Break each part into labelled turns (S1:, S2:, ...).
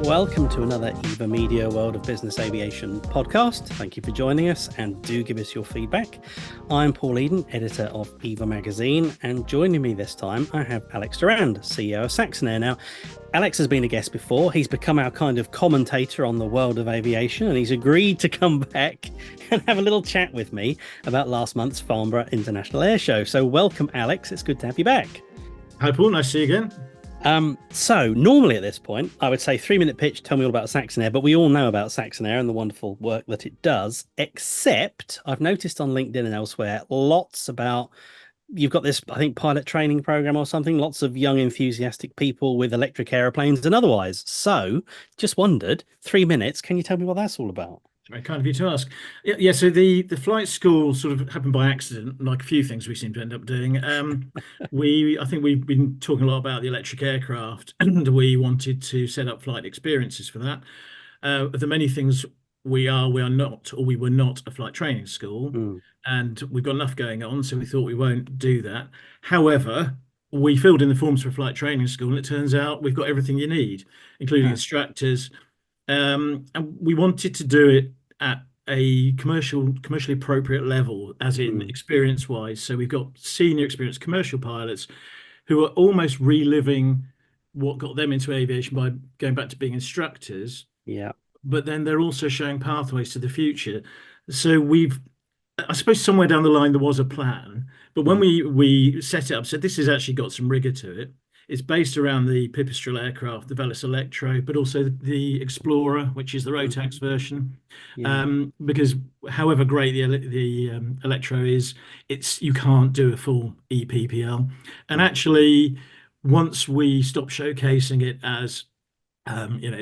S1: welcome to another EVA Media World of Business Aviation podcast. Thank you for joining us and do give us your feedback. I'm Paul Eden, editor of EVA Magazine, and joining me this time I have Alex Durand, CEO of SaxonAir. Now, Alex has been a guest before. He's become our kind of commentator on the world of aviation, and he's agreed to come back and have a little chat with me about last month's Farnborough International Airshow. So welcome, Alex. It's good to have you back.
S2: Hi, Paul. Nice to see you again.
S1: So normally at this point, I would say 3-minute pitch, tell me all about SaxonAir, but we all know about SaxonAir and the wonderful work that it does, except I've noticed on LinkedIn and elsewhere, lots about, you've got this, I think, pilot training program or something, lots of young, enthusiastic people with electric aeroplanes and otherwise. So just wondered, 3 minutes, can you tell me what that's all about?
S2: Very kind of you to ask. Yeah, so the flight school sort of happened by accident, like a few things we seem to end up doing. I think we've been talking a lot about the electric aircraft, and we wanted to set up flight experiences for that. Of the many things we are not, or we were not a flight training school, and we've got enough going on, so we thought we won't do that. However, we filled in the forms for a flight training school, and it turns out we've got everything you need, including instructors. And we wanted to do it at a commercially appropriate level, as in experience wise. So we've got senior experienced commercial pilots who are almost reliving what got them into aviation by going back to being instructors.
S1: Yeah.
S2: But then they're also showing pathways to the future. So I suppose somewhere down the line there was a plan, but when we set it up, so this has actually got some rigor to it. It's based around the Pipistrel aircraft, the Velis Electro, but also the Explorer, which is the Rotax version. Because however great the Electro is, you can't do a full EPPL. And actually, once we stop showcasing it as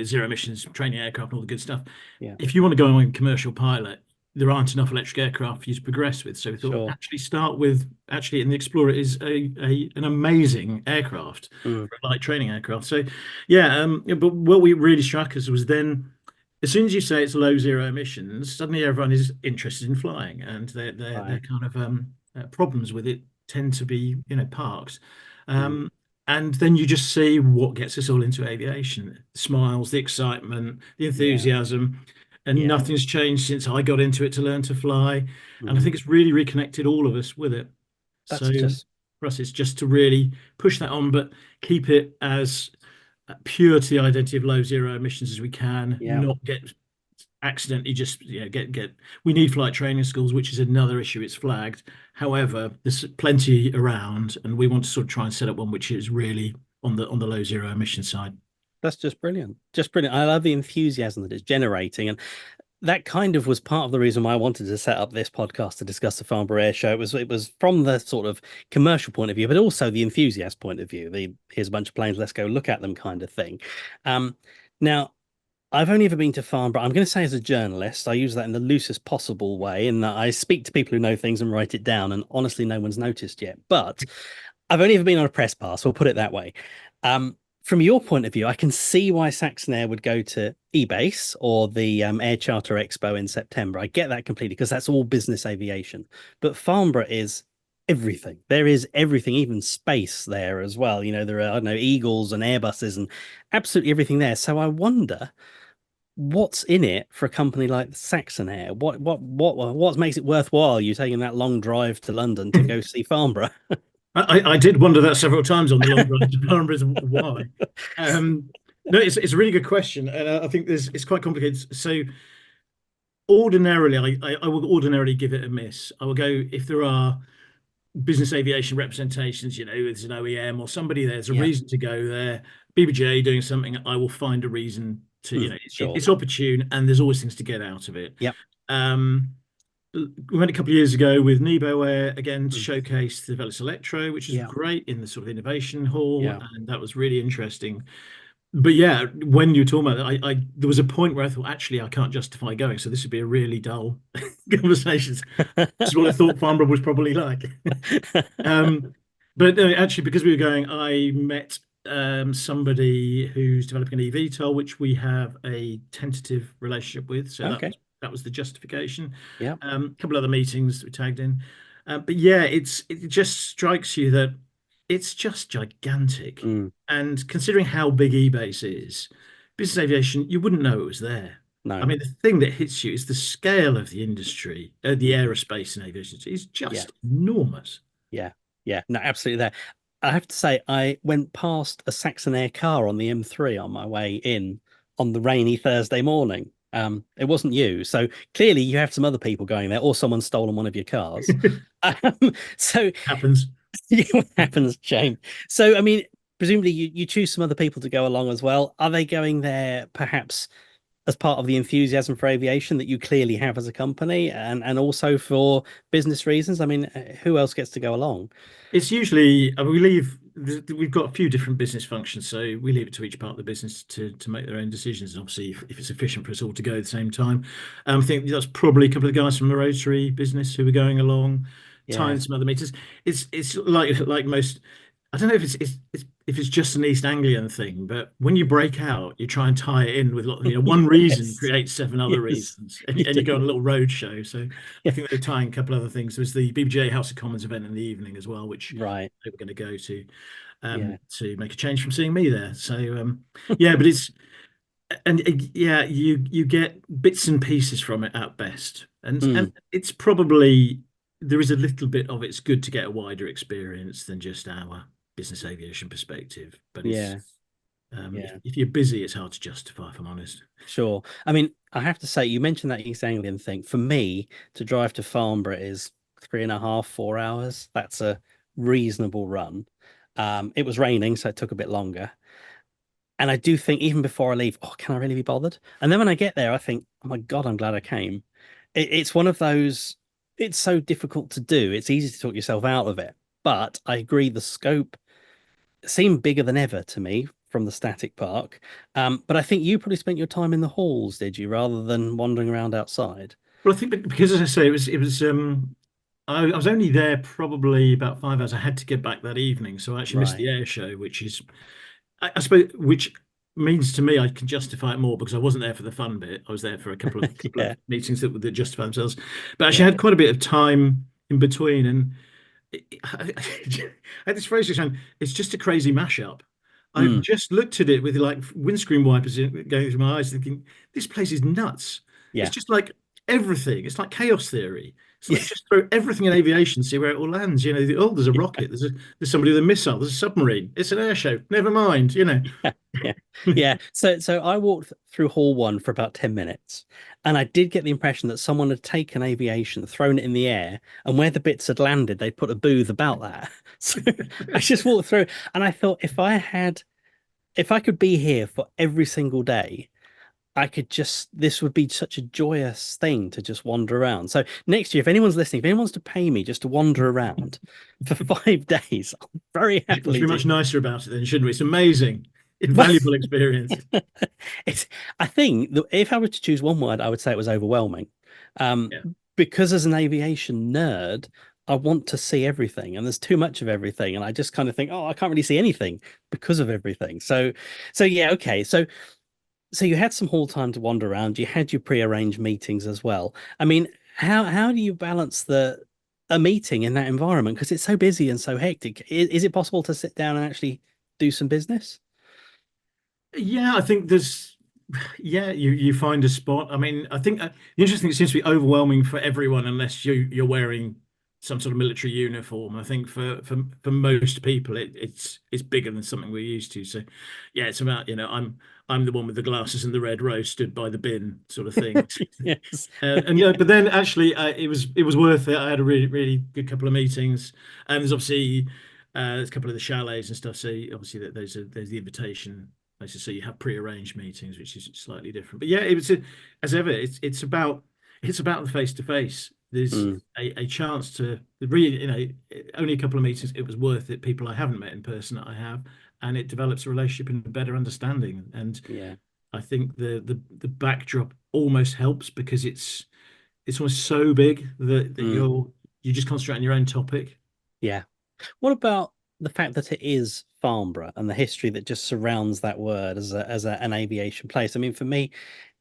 S2: zero emissions training aircraft and all the good stuff, if you want to go on a commercial pilot, there aren't enough electric aircraft for you to progress with. So we thought actually start with, and the Explorer is an amazing aircraft, for a light training aircraft. So but what we really struck us was then, as soon as you say it's low zero emissions, suddenly everyone is interested in flying, and their kind of problems with it tend to be parked. And then you just see what gets us all into aviation: the smiles, the excitement, the enthusiasm. And nothing's changed since I got into it to learn to fly. And I think it's really reconnected all of us with it. For us, it's just to really push that on, but keep it as pure to the identity of low zero emissions as we can, not get accidentally just, we need flight training schools, which is another issue. It's flagged. However, there's plenty around, and we want to sort of try and set up one which is really on the low zero emission side.
S1: That's just brilliant. Just brilliant. I love the enthusiasm that it's generating. And that kind of was part of the reason why I wanted to set up this podcast to discuss the Farnborough Airshow. It was from the sort of commercial point of view, but also the enthusiast point of view. Here's a bunch of planes, let's go look at them kind of thing. Now, I've only ever been to Farnborough. I'm going to say as a journalist, I use that in the loosest possible way, in that I speak to people who know things and write it down. And honestly, no one's noticed yet. But I've only ever been on a press pass, we'll put it that way. From your point of view, I can see why SaxonAir would go to eBase or the Air Charter Expo in September. I get that completely, because that's all business aviation. But Farnborough is everything. There is everything, even space there as well. There are, Eagles and Airbuses and absolutely everything there. So I wonder what's in it for a company like SaxonAir. What makes it worthwhile you taking that long drive to London to go see Farnborough?
S2: I did wonder that several times on the long run to Farnborough. Why? No, it's a really good question, and I think it's quite complicated. So ordinarily, I would ordinarily give it a miss. I will go if there are business aviation representations, it's an OEM or somebody there's a reason to go there. BBJ doing something, I will find a reason to. It's opportune, and there's always things to get out of it. We went a couple of years ago with Nebo Air again to showcase the Velis Electro, which is great, in the sort of innovation hall, and that was really interesting. But when you were talking about that, there was a point where I thought, actually, I can't justify going, so this would be a really dull conversation. That's what I thought Farnborough was probably like. But actually, because we were going, I met somebody who's developing an eVTOL, which we have a tentative relationship with. So that was the justification. A couple other meetings we tagged in. But it just strikes you that it's just gigantic. And considering how big eBase is, business aviation, you wouldn't know it was there. I
S1: No.
S2: mean, the thing that hits you is the scale of the industry, the
S1: Mhm.
S2: aerospace and aviation is
S1: Yeah.
S2: just enormous.
S1: Yeah. Yeah. No, absolutely there. I have to say, I went past a SaxonAir car on the M3 on my way in on the rainy Thursday morning. It wasn't you. So clearly you have some other people going there, or someone's stolen one of your cars. So
S2: Happens.
S1: yeah, what happens, Shane? So, I mean, presumably you choose some other people to go along as well. Are they going there perhaps as part of the enthusiasm for aviation that you clearly have as a company, and also for business reasons? I mean, who else gets to go along?
S2: It's usually we leave. We've got a few different business functions, so we leave it to each part of the business to make their own decisions. And obviously, if it's efficient for us all to go at the same time, I think that's probably a couple of guys from the Rotary business who are going along,
S1: Yeah.
S2: tying some other meters. It's like most. I don't know if if it's just an East Anglian thing, but when you break out, you try and tie it in with one reason
S1: Yes.
S2: creates seven other
S1: Yes.
S2: reasons,
S1: You
S2: and you go on
S1: do.
S2: a little road show. So I
S1: Yeah.
S2: think they're tying a couple other things. There's the BBJ House of Commons event in the evening as well, which
S1: Right.
S2: they were going to go
S1: Yeah.
S2: to make a change from seeing me there. So yeah, but it's and yeah, you get bits and pieces from it at best, and
S1: Mm.
S2: it's probably there is a little bit of it's good to get a wider experience than just our business aviation perspective. But it's
S1: Yeah. Yeah.
S2: if you're busy, it's hard to justify, if I'm honest.
S1: Sure. I mean, I have to say, you mentioned that East Anglian thing. For me, to drive to Farnborough is 3.5, 4 hours. That's a reasonable run. It was raining, so it took a bit longer. And I do think even before I leave, oh, can I really be bothered? And then when I get there, I think, oh my God, I'm glad I came. It's one of those, it's so difficult to do. It's easy to talk yourself out of it. But I agree, the scope seemed bigger than ever to me from the static park. But I think you probably spent your time in the halls, did you, rather than wandering around outside?
S2: Well, I think because as I say, it was I was only there probably about 5 hours. I had to get back that evening, so I actually missed
S1: Right.
S2: the air show, which is I suppose which means to me I can justify it more because I wasn't there for the fun bit. I was there for a couple of
S1: Yeah.
S2: meetings that justify themselves. But actually, I
S1: Yeah.
S2: had quite a bit of time in between, and I had this phrase which it's just a crazy mashup. I've
S1: Mm,
S2: just looked at it with like windscreen wipers going through my eyes, thinking this place is nuts. It's
S1: yeah.
S2: just like everything. It's like chaos theory. It's
S1: Yeah.
S2: like just throw everything in aviation, see where it all lands. Oh, there's a rocket. There's somebody with a missile. There's a submarine. It's an air show. Never mind.
S1: Yeah. Yeah. Yeah. So I walked through hall one for about 10 minutes, and I did get the impression that someone had taken aviation, thrown it in the air, and where the bits had landed, they'd put a booth about that. So I just walked through, and I thought, if I could be here for every single day, I could just, this would be such a joyous thing to just wander around. So next year, if anyone's listening, if anyone wants to pay me just to wander around for 5 days, I'll very
S2: We should
S1: happily
S2: be
S1: do
S2: much
S1: that.
S2: nicer about it then, shouldn't we? It's amazing,
S1: Well,
S2: invaluable experience.
S1: it's, I think that if I were to choose one word, I would say it was overwhelming. Um,
S2: Yeah.
S1: because as an aviation nerd, I want to see everything, and there's too much of everything, and I just kind of think, oh, I can't really see anything because of everything. So yeah, okay. So you had some hall time to wander around. You had your pre-arranged meetings as well. I mean, how do you balance the a meeting in that environment? Because it's so busy and so hectic. Is it possible to sit down and actually do some business?
S2: Yeah, I think yeah, you find a spot. I mean, I think the interesting thing, it seems to be overwhelming for everyone unless you're wearing some sort of military uniform. I think for most people, it's bigger than something we're used to. So, yeah, it's about, I'm the one with the glasses and the red rose stood by the bin sort of thing.
S1: Yes.
S2: And but then actually, it was worth it. I had a really really good couple of meetings, and there's obviously there's a couple of the chalets and stuff. So obviously there's the invitation. As I say, you have pre-arranged meetings, which is slightly different. But yeah, as ever, it's about the face to face. There's
S1: Mm,
S2: a chance to really, only a couple of meetings. It was worth it. People I haven't met in person that I have, and it develops a relationship and a better understanding. And
S1: yeah.
S2: I think the backdrop almost helps because it's almost so big that
S1: Mm,
S2: you just concentrate on your own topic.
S1: yeah. What about the fact that it is Farnborough and the history that just surrounds that word as an aviation place? I mean, for me,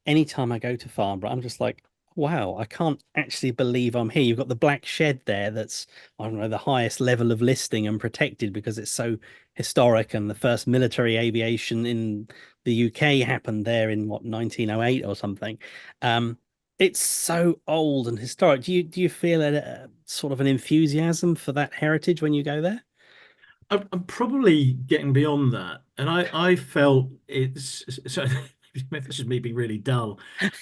S1: anytime I go to Farnborough, I'm just like, Wow, I can't actually believe I'm here. You've got the black shed there that's, I don't know, the highest level of listing and protected because it's so historic. And the first military aviation in the UK happened there in what, 1908 or something. Um, it's so old and historic. Do you feel a sort of an enthusiasm for that heritage when you go there?
S2: I'm probably getting beyond that, and I felt it's so. Maybe this is me being really dull.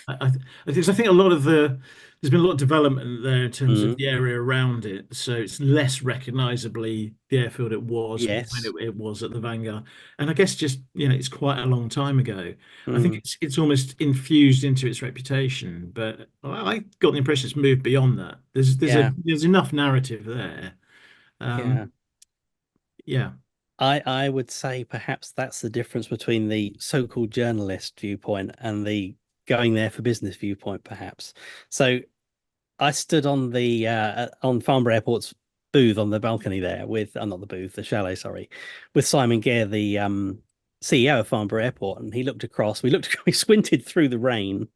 S2: I think a lot of there's been a lot of development there in terms of
S1: Mm,
S2: the area around it, so it's less recognisably the airfield it was when
S1: yes.
S2: it was at the Vanguard. And I guess just it's quite a long time ago. I think
S1: Mm,
S2: it's almost infused into its reputation, but I got the impression it's moved beyond that.
S1: yeah.
S2: There's enough narrative there.
S1: Yeah.
S2: Um, yeah.
S1: I would say perhaps that's the difference between the so-called journalist viewpoint and the going there for business viewpoint, perhaps. So I stood on Farnborough Airport's booth on the balcony there with not the booth, the chalet, sorry, with Simon Gare, the CEO of Farnborough Airport, and he looked across. We looked, we squinted through the rain,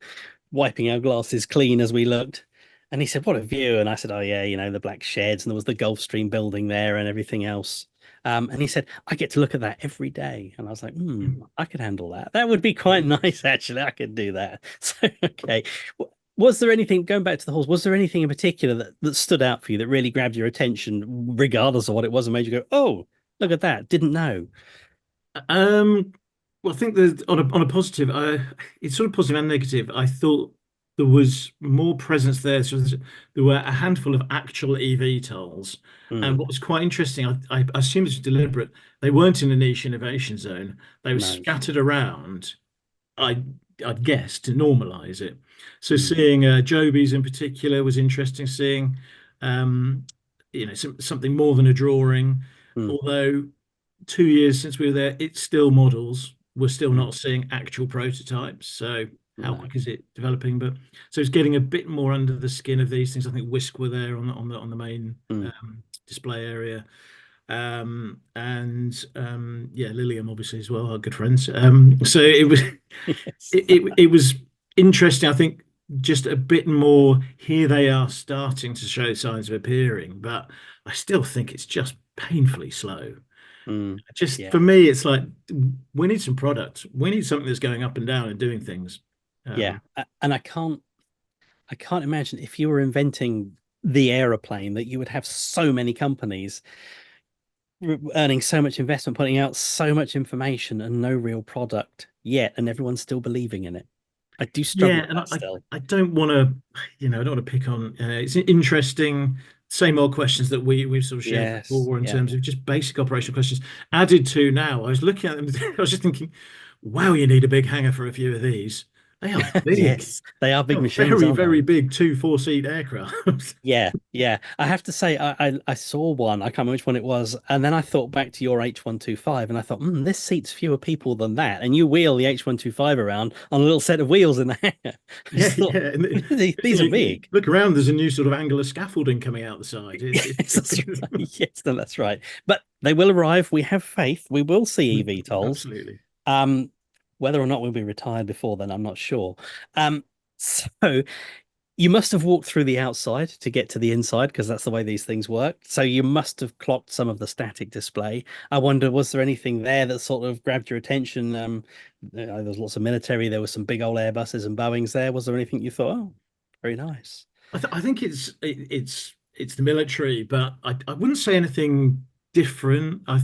S1: wiping our glasses clean as we looked. And he said, "What a view!" And I said, "Oh yeah, the black sheds, and there was the Gulfstream building there, and everything else." And he said, "I get to look at that every day." And I was like, I could handle that. That would be quite nice, actually. I could do that." So, okay. Was there anything, going back to the halls, was there anything in particular that stood out for you that really grabbed your attention, regardless of what it was, and made you go, "Oh, look at that. Didn't know."
S2: Um, well, I think that on a positive, it's sort of positive and negative. I thought there was more presence there. So there were a handful of actual EV tolls. And
S1: Mm,
S2: what was quite interesting, I assume this was deliberate. They weren't in a niche innovation zone. They were
S1: no.
S2: scattered around. I I'd guess to normalize it. So
S1: Mm,
S2: seeing Joby's in particular was interesting. Seeing um, something more than a drawing,
S1: mm,
S2: although 2 years since we were there, it's still models. We're still
S1: mm,
S2: not seeing actual prototypes. So how
S1: no.
S2: quick is it developing? But so it's getting a bit more under the skin of these things. I think Whisk were there on the main
S1: Mm.
S2: display area. And yeah, Lilium obviously as well, our good friends. So it was
S1: Yes.
S2: it was interesting. I think just a bit more. Here they are starting to show signs of appearing, but I still think it's just painfully slow.
S1: Mm,
S2: Just
S1: yeah.
S2: for me, it's like we need some product. We need something that's going up and down and doing things.
S1: Yeah.
S2: Um,
S1: And I can't imagine if you were inventing the aeroplane that you would have so many companies earning so much investment, putting out so much information and no real product yet, and everyone's still believing in it. I do struggle
S2: yeah,
S1: with
S2: and
S1: that still.
S2: I don't want to, I don't want to pick on. It's interesting. Same old questions that we've sort of shared
S1: Yes.
S2: before in
S1: Yeah.
S2: terms of just basic operational questions. Added to now, I was looking at them. I was just thinking, wow, you need a big hangar for a few of these. They are big.
S1: Yes. They are
S2: They
S1: big
S2: are
S1: machines,
S2: very,
S1: aren't
S2: very
S1: they?
S2: big, two, four-seat aircraft.
S1: Yeah, yeah. I have to say, I saw one. I can't remember which one it was, and then I thought back to your H125, and I thought, this seats fewer people than that. And you wheel the H125 around on a little set of wheels in the hangar. I
S2: Yeah,
S1: just thought,
S2: yeah. And
S1: these are big.
S2: look around, there's a new sort of angular scaffolding coming out the side.
S1: Yes, that's right. Yes, no, that's right. But they will arrive. We have faith. We will see EV tolls.
S2: Absolutely.
S1: Um, whether or not we'll be retired before then, I'm not sure. So you must have walked through the outside to get to the inside because that's the way these things work. So you must have clocked some of the static display. I wonder, was there anything there that sort of grabbed your attention? There's lots of military. There were some big old Airbuses and Boeings there. Was there anything you thought, oh, very nice?
S2: I think it's the military, but I wouldn't say anything different. I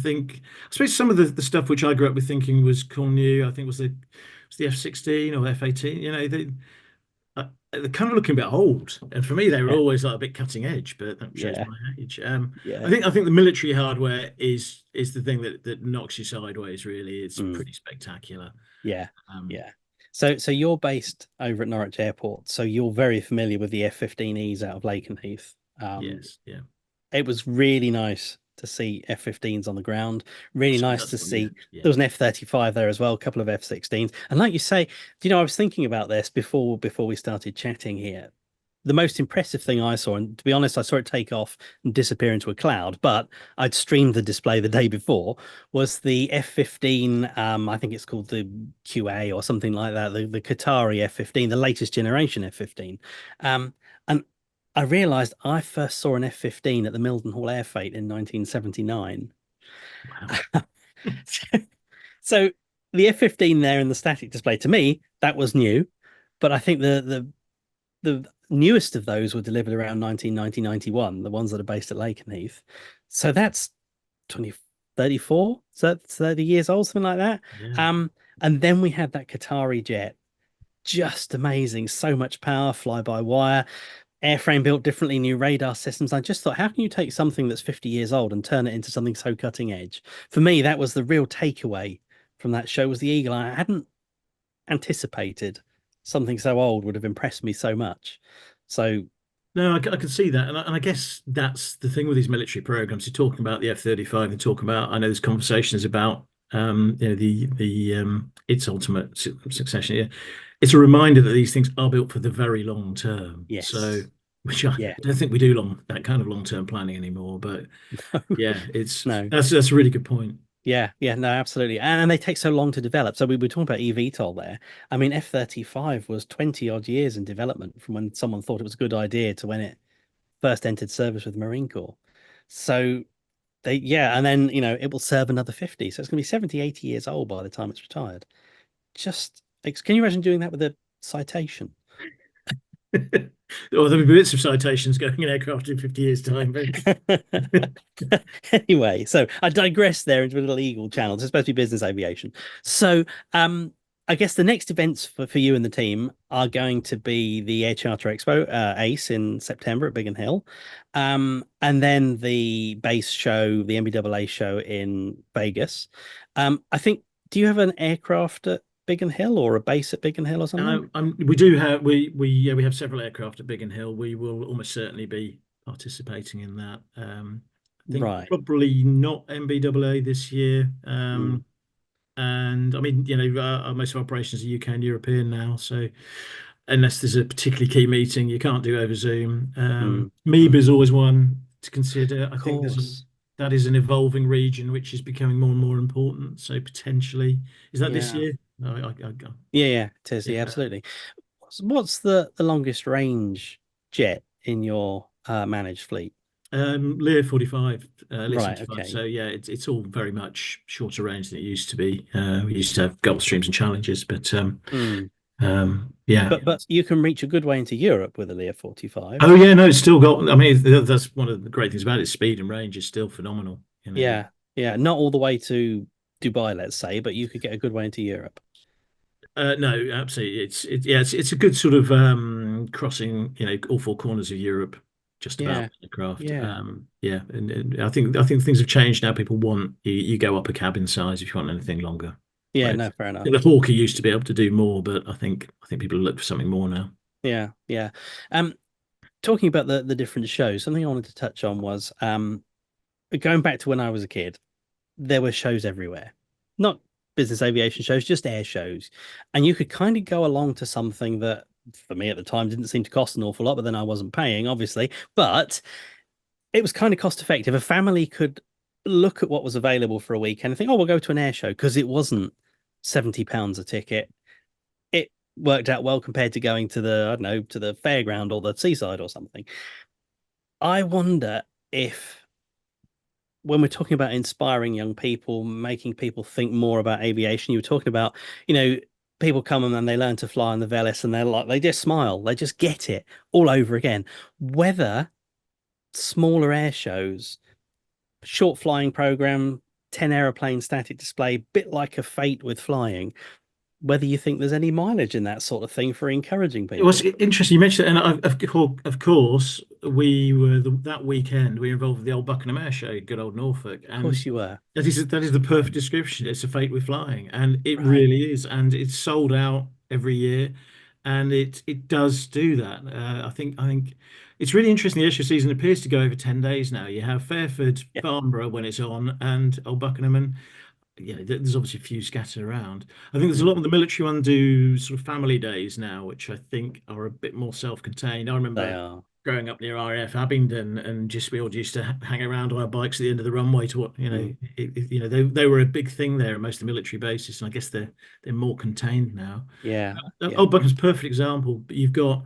S2: suppose some of the stuff which I grew up with thinking was cool new. I think was the F-16 or F-18. They're kind of looking a bit old, and for me, they were
S1: Yeah,
S2: always like a bit cutting edge. But that shows
S1: yeah,
S2: my age.
S1: yeah.
S2: I think the military hardware is the thing that knocks you sideways. Really, it's
S1: Mm.
S2: pretty spectacular.
S1: Yeah,
S2: Um,
S1: yeah. So you're based over at Norwich Airport, so you're very familiar with the F-15Es out of Lakenheath.
S2: yes, yeah.
S1: It was really nice to see F-15s on the ground. Really nice
S2: That's
S1: to
S2: one, yeah,
S1: see
S2: yeah.
S1: there was an F-35 there as well, a couple of F-16s. And like you say, I was thinking about this before we started chatting here. the most impressive thing I saw, and to be honest, I saw it take off and disappear into a cloud, but I'd streamed the display the day before, was the F-15. I think it's called the QA or something like that, the Qatari F-15, the latest generation F-15. And I realized I first saw an F-15 at the Mildenhall Air Fete in 1979.
S2: Wow.
S1: So the F-15 there in the static display, to me, that was new. But I think the newest of those were delivered around 1990, 91, the ones that are based at Lakenheath. So that's 20, 34, so that's 30 years old, something like that.
S2: Yeah.
S1: Um, and then we had that Qatari jet, just amazing, so much power, fly by wire, airframe built differently, new radar systems. I just thought, how can you take something that's 50 years old and turn it into something so cutting edge? For me, that was the real takeaway from that show, was the Eagle. I hadn't anticipated something so old would have impressed me so much. So
S2: No, I can see that, and I guess that's the thing with these military programs. You're talking about the F-35, and talking about. I know there's conversations about the its ultimate succession. Yeah, it's a reminder that these things are built for the very long term. So,
S1: yes,
S2: which I
S1: yeah,
S2: don't think we do that kind of long term planning anymore. But yeah, it's
S1: no,
S2: that's a really good point.
S1: yeah, yeah, no, absolutely. And they take so long to develop. So we were talking about eVTOL there. I mean, F-35 was 20 odd years in development from when someone thought it was a good idea to when it first entered service with the Marine Corps. So yeah, and then, it will serve another 50. So it's going to be 70, 80 years old by the time it's retired. Just, can you imagine doing that with a citation?
S2: Or there'll be bits of citations going in aircraft in 50 years' time. But
S1: Anyway, so I digress there into a little Eagle channel. It's supposed to be business aviation. So, I guess the next events for you and the team are going to be the Air Charter Expo, ACE in September at Biggin Hill. And then the base show, the NBAA show in Vegas. I think, do you have an aircraft at Biggin Hill or a base at Biggin Hill or something?
S2: we do have we have several aircraft at Biggin Hill. We will almost certainly be participating in that. I think
S1: Right.
S2: probably not MBAA this year.
S1: Mm,
S2: And I mean, most of our operations are UK and European now, so unless there's a particularly key meeting, you can't do over Zoom.
S1: mm,
S2: MEB
S1: mm.
S2: is always one to consider. I
S1: Of
S2: think
S1: course.
S2: that is an evolving region which is becoming more and more important. So potentially, is that this
S1: Yeah.
S2: year? No,
S1: Yeah, yeah, it is. Yeah,
S2: yeah.
S1: absolutely. What's the longest range jet in your managed fleet?
S2: Lear 45, Lear
S1: Right.
S2: 75.
S1: Okay.
S2: So yeah, it's all very much shorter range than it used to be. We used to have Gulfstreams and Challengers, but
S1: Mm.
S2: yeah.
S1: But you can reach a good way into Europe with a Lear 45.
S2: Oh yeah, no, it's still got. I mean, that's one of the great things about it. Speed and range is still phenomenal.
S1: Yeah. Yeah. Not all the way to Dubai, let's say, but you could get a good way into Europe.
S2: No, absolutely. It's a good sort of crossing, all four corners of Europe, just about
S1: Yeah.
S2: the craft.
S1: Yeah.
S2: Yeah, and I think things have changed now. People want you go up a cabin size if you want anything longer.
S1: Yeah.
S2: Whereas
S1: No, fair enough.
S2: the Hawker used to be able to do more, but I think people look for something more now.
S1: Yeah. Yeah. Um, Talking about the different shows, something I wanted to touch on was going back to when I was a kid. There were shows everywhere, not business aviation shows, just air shows. And you could kind of go along to something that for me at the time didn't seem to cost an awful lot, but then I wasn't paying, obviously. But it was kind of cost effective. A family could look at what was available for a week and think, oh, we'll go to an air show because it wasn't £70 a ticket. It worked out well compared to going to I don't know, to the fairground or the seaside or something. I wonder if when we're talking about inspiring young people, making people think more about aviation, you were talking about, people come and then they learn to fly on the Velis and they're like, they just smile, they just get it all over again. Whether smaller air shows, short flying program, 10 aeroplane static display, bit like a fate with flying, whether you think there's any mileage in that sort of thing for encouraging
S2: It was
S1: people.
S2: interesting you mentioned it, and of course we were that weekend we were involved with the old Buckingham Air Show, good old Norfolk,
S1: Of course
S2: and
S1: you were.
S2: that is the perfect description. It's a fate with flying, and it
S1: Right.
S2: really is, and it's sold out every year, and it does do that. I think it's really interesting. The air show season appears to go over 10 days now. You have Fairford,
S1: Yeah.
S2: Farnborough when it's on, and old Buckingham, there's obviously a few scattered around. I think there's a lot
S1: Mm,
S2: of the military one do sort of family days now, which I think are a bit more self-contained. I
S1: they
S2: remember
S1: are.
S2: growing up near RAF Abingdon, and just we all used to hang around on our bikes at the end of the runway to what
S1: Mm,
S2: they were a big thing there at most of the military bases, and I guess they're more contained now.
S1: yeah, yeah.
S2: Old Buckham's a perfect example, but you've got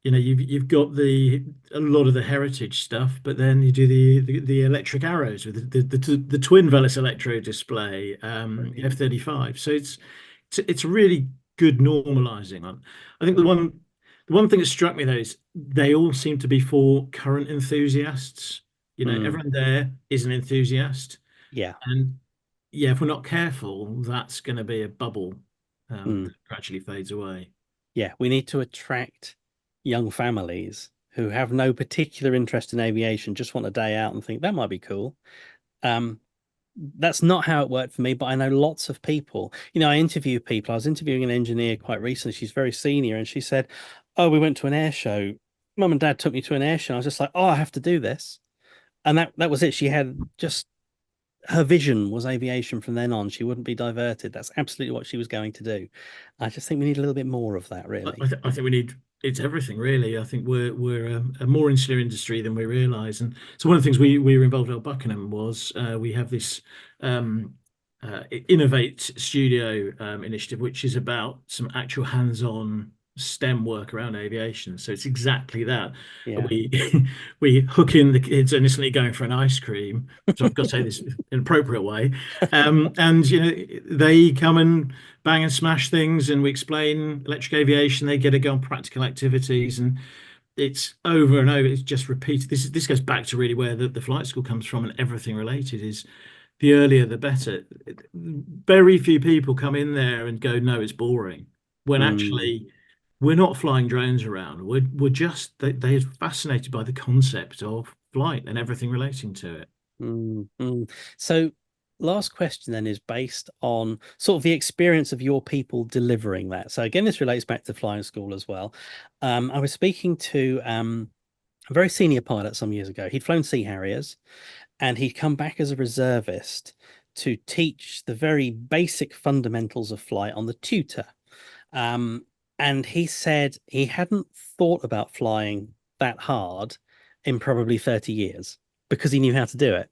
S2: the a lot of the heritage stuff, but then you do the electric arrows with the twin Velis electro display,
S1: Brilliant.
S2: F-35. So it's a really good normalizing on. I think the one thing that struck me though is they all seem to be for current enthusiasts.
S1: Mm,
S2: Everyone there is an enthusiast,
S1: yeah.
S2: and yeah, if we're not careful, that's going to be a bubble
S1: Mm.
S2: that gradually fades away.
S1: Yeah, we need to attract young families who have no particular interest in aviation, just want a day out and think that might be cool. Um, that's not how it worked for me, but I know lots of people. I interview people. I was interviewing an engineer quite recently. She's very senior, and she said, "Oh, we went to an air show. Mum and Dad took me to an air show." I was just like, "Oh, I have to do this," and that was it. She had just her vision was aviation from then on. She wouldn't be diverted. That's absolutely what she was going to do. I just think we need a little bit more of that, really.
S2: I think we need it's everything really. I think we're a more insular industry than we realise, and so one of the things we were involved at Buckingham was we have this um, Innovate Studio initiative, which is about some actual hands-on STEM work around aviation. So it's exactly that.
S1: Yeah.
S2: We we hook in the kids innocently going for an ice cream. So I've got to say this in an appropriate way. And they come and bang and smash things, and we explain electric aviation. They get to go on practical activities, and it's over and over. It's just repeated. This goes back to really where the flight school comes from, and everything related is the earlier the better. Very few people come in there and go, no, it's boring. When
S1: Mm.
S2: actually we're not flying drones around. We're just they're fascinated by the concept of flight and everything relating to it.
S1: Mm, mm. So, last question then is based on sort of the experience of your people delivering that. So, again, this relates back to flying school as well. I was speaking to a very senior pilot some years ago. He'd flown Sea Harriers and he'd come back as a reservist to teach the very basic fundamentals of flight on the tutor. Um, and he said he hadn't thought about flying that hard in probably 30 years because he knew how to do it,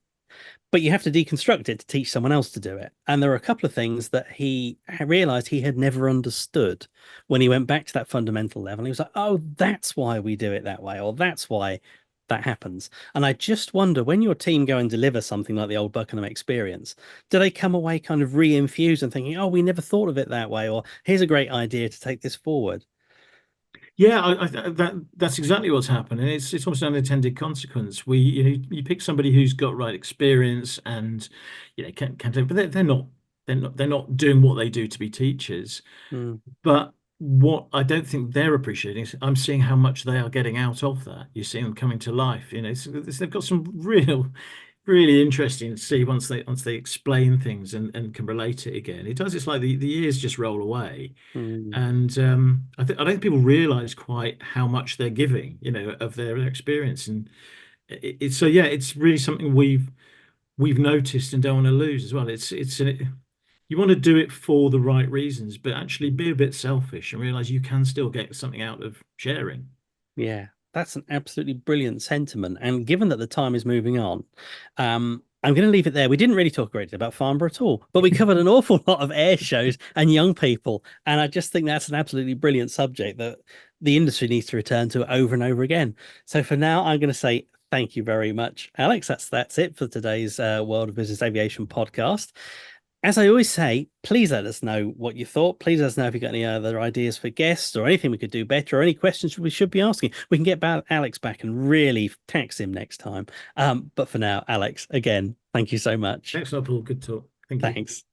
S1: but you have to deconstruct it to teach someone else to do it. And there were a couple of things that he realized he had never understood when he went back to that fundamental level. He was like, oh, that's why we do it that way, or that's why that happens. And I just wonder when your team go and deliver something like the old Buckingham experience, do they come away kind of re-infused and thinking, oh, we never thought of it that way, or here's a great idea to take this forward?
S2: Yeah, that's exactly what's happened, and it's almost an unintended consequence. You pick somebody who's got right experience and can do, but they're not doing what they do to be teachers.
S1: Mm,
S2: But what I don't think they're appreciating is I'm seeing how much they are getting out of that. You're seeing them coming to life. They've got some really interesting to see once they explain things and can relate it again. It does. It's like the years just roll away,
S1: mm,
S2: and I don't think people realize quite how much they're giving, of their experience. And so yeah, it's really something we've noticed and don't want to lose as well. You want to do it for the right reasons, but actually be a bit selfish and realize you can still get something out of sharing.
S1: yeah, that's an absolutely brilliant sentiment. And given that the time is moving on, I'm going to leave it there. We didn't really talk greatly about Farnborough at all, but we covered an awful lot of air shows and young people. And I just think that's an absolutely brilliant subject that the industry needs to return to over and over again. So for now, I'm going to say thank you very much, Alex. That's it for today's World of Business Aviation podcast. As I always say, please let us know what you thought. Please let us know if you've got any other ideas for guests or anything we could do better or any questions we should be asking. We can get Alex back and really tax him next time. But for now, Alex, again, thanks you so much.
S2: Excellent, Paul. Good talk. Thank you.
S1: Thanks.